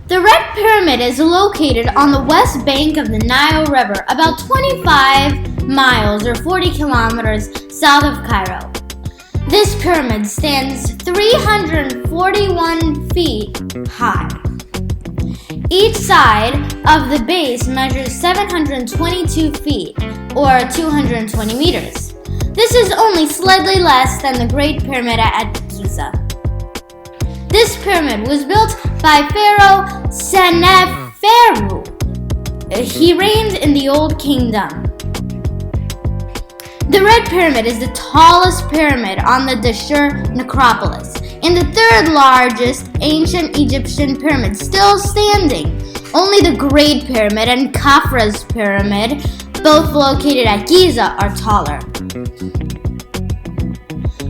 The Red Pyramid is located on the west bank of the Nile River, about 25 miles or 40 kilometers south of Cairo. This pyramid stands 341 feet high. Each side of the base measures 722 feet or 220 meters. This is only slightly less than the Great Pyramid at Giza. This pyramid was built by Pharaoh Seneferu. He reigned in the Old Kingdom. The Red Pyramid is the tallest pyramid on the Dahshur necropolis and the third largest ancient Egyptian pyramid still standing. Only the Great Pyramid and Khafra's Pyramid, both located at Giza, are taller.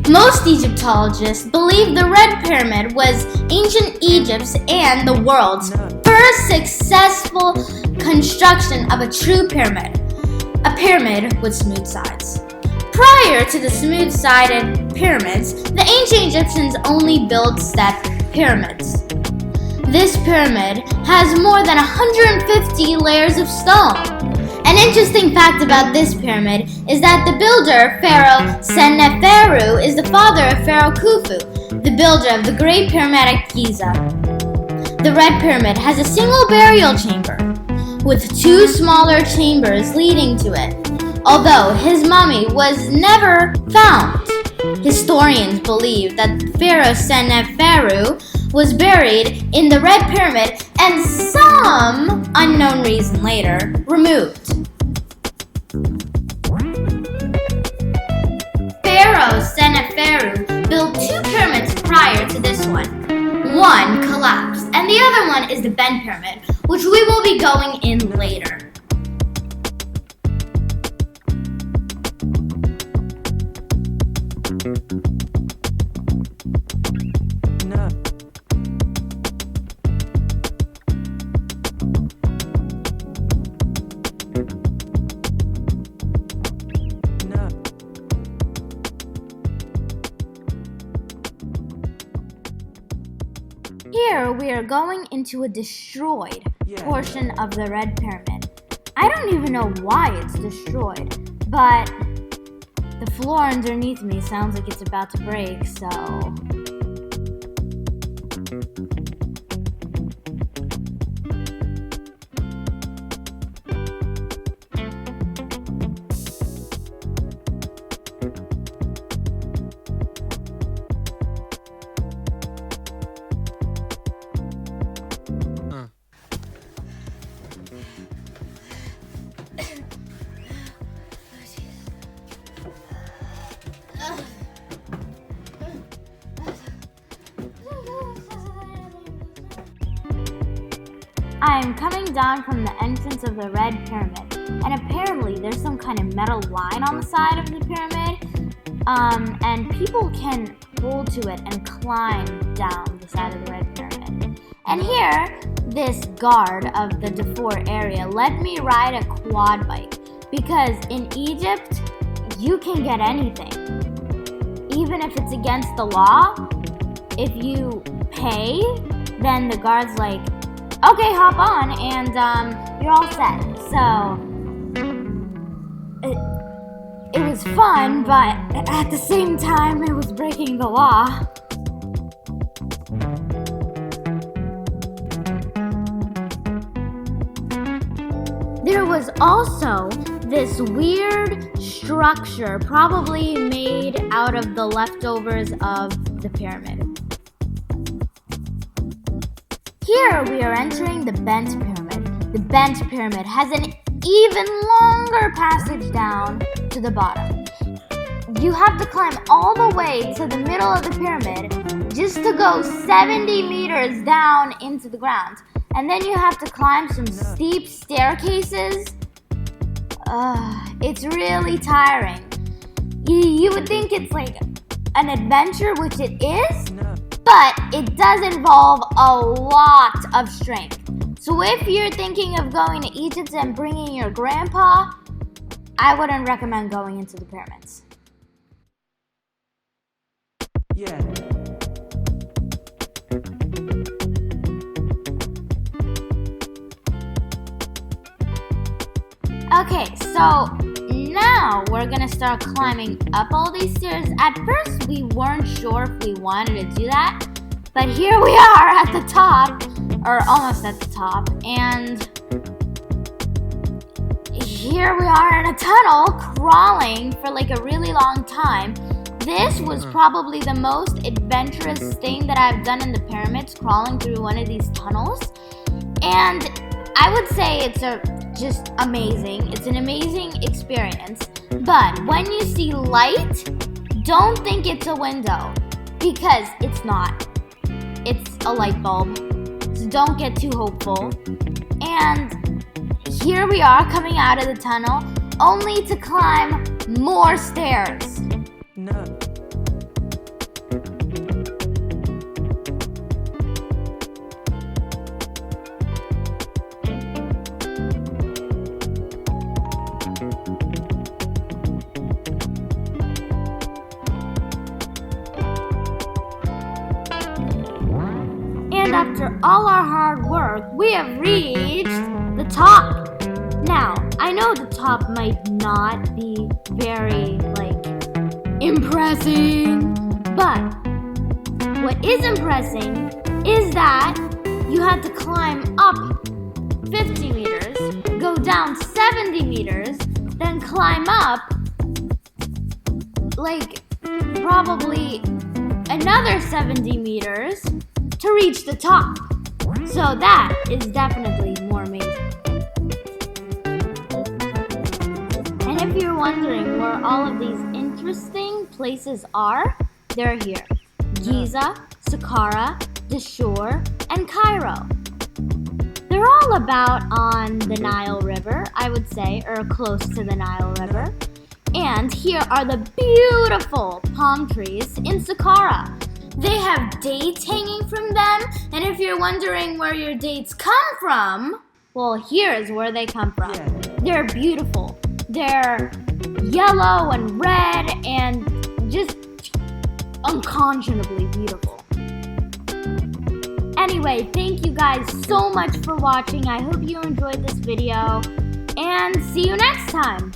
Most Egyptologists believe the Red Pyramid was ancient Egypt's and the world's first successful construction of a true pyramid, a pyramid with smooth sides. Prior to the smooth-sided pyramids, the ancient Egyptians only built stepped pyramids. This pyramid has more than 150 layers of stone. An interesting fact about this pyramid is that the builder, Pharaoh Seneferu, is the father of Pharaoh Khufu, the builder of the Great Pyramid at Giza. The Red Pyramid has a single burial chamber, with two smaller chambers leading to it. Although his mummy was never found, historians believe that Pharaoh Seneferu was buried in the Red Pyramid and some unknown reason later removed. Pharaoh Seneferu built two pyramids prior to this one. One collapsed, and the other one is the Bent Pyramid, which we will be going in later. Here we are going into a destroyed portion of the Red Pyramid. I don't even know why it's destroyed, but the floor underneath me sounds like it's about to break, so... I'm coming down from the entrance of the Red Pyramid, and apparently there's some kind of metal line on the side of the pyramid, and people can hold to it and climb down the side of the Red Pyramid. And here, this guard of the Dahshur area let me ride a quad bike, because in Egypt, you can get anything. Even if it's against the law, if you pay, then the guard's like, okay, hop on, and you're all set. So, it was fun, but at the same time, it was breaking the law. There was also this weird structure, probably made out of the leftovers of the pyramid. Here we are entering the Bent Pyramid. The Bent Pyramid has an even longer passage down to the bottom. You have to climb all the way to the middle of the pyramid just to go 70 meters down into the ground. And then you have to climb some steep staircases. It's really tiring. You would think it's like an adventure, which it is, but it does involve a lot of strength. So if you're thinking of going to Egypt and bringing your grandpa, I wouldn't recommend going into the pyramids. Okay, so now we're gonna start climbing up all these stairs. At first, we weren't sure if we wanted to do that, but here we are at the top, or almost at the top, and here we are in a tunnel crawling for like a really long time. This was probably the most adventurous thing that I've done in the pyramids, crawling through one of these tunnels. And I would say it's just amazing. It's an amazing experience. But when you see light, don't think it's a window, because it's not. It's a light bulb. So don't get too hopeful. And here we are coming out of the tunnel, only to climb more stairs. No. And after all our hard work, we have reached the top. Now, I know the top might not be very, impressing, but what is impressing is that you had to climb up 50 meters, go down 70 meters, then climb up, probably another 70 meters to reach the top. So that is definitely more amazing. And if you're wondering where all of these interesting places are, they're here. Giza, Saqqara, Dahshur, and Cairo. They're all about on the Nile River, I would say, or close to the Nile River. And here are the beautiful palm trees in Saqqara. They have dates hanging from them, and if you're wondering where your dates come from, well, here is where they come from. They're beautiful. They're yellow and red and just unconscionably beautiful. Anyway, thank you guys so much for watching. I hope you enjoyed this video, and see you next time.